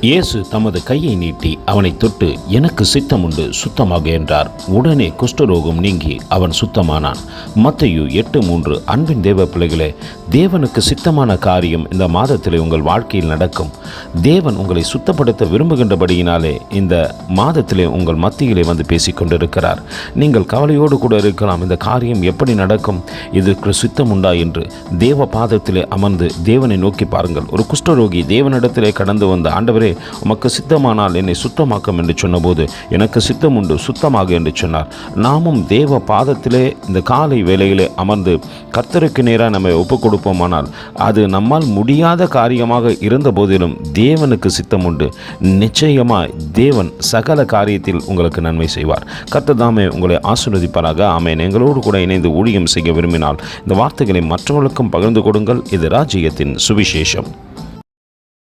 இயேசு தமது கையை நீட்டி அவனை தொட்டு, எனக்கு சித்தம் உண்டு, சுத்தமாக என்றார். உடனே குஷ்டரோகம் நீங்கி அவன் சுத்தமானான். மத்தேயு 8:3. அன்பின் தேவ பிள்ளைகளே, தேவனுக்கு சித்தமான காரியம் இந்த மாதத்திலே உங்கள் வாழ்க்கையில் நடக்கும். தேவன் உங்களை சுத்தப்படுத்த விரும்புகின்றபடியினாலே இந்த மாதத்திலே உங்கள் மத்தியிலே வந்து பேசிக்கொண்டிருக்கிறார். நீங்கள் கவலையோடு கூட இருக்கலாம், இந்த காரியம் எப்படி நடக்கும், இதற்கு சித்தம் உண்டா என்று. தேவ பாதத்திலே அமர்ந்து தேவனை நோக்கி பாருங்கள். ஒரு குஷ்டரோகி தேவனிடத்திலே கடந்து வந்த, ஆண்டவரே உமக்கு சித்தமானால் என்னை சுத்தமாக்கும் என்று சொன்னபோது, எனக்கு சித்தம் உண்டு, சுத்தமாக என்று சொன்னார். நாமும் தேவ பாதத்திலே இந்த காலை வேளையிலே அமர்ந்து கர்த்தருக்கு நேராக நம்ம ஒப்புக் கொடுப்போமானால், அது நம்மால் முடியாத காரியமாக இருந்த போதிலும் தேவனுக்கு சித்தம் உண்டு. நிச்சயமாய் தேவன் சகல காரியத்தில் உங்களுக்கு நன்மை செய்வார். கர்த்தர் தாமே உங்களை ஆசீர்வதிப்பாராக. ஆமென். எங்களோடு கூட இணைந்து ஊழியம் செய்ய விரும்பினால் இந்த வார்த்தைகளை மற்றவர்களுக்கும் பகிர்ந்து கொடுங்கள். இது ராஜ்யத்தின் சுவிசேஷம்.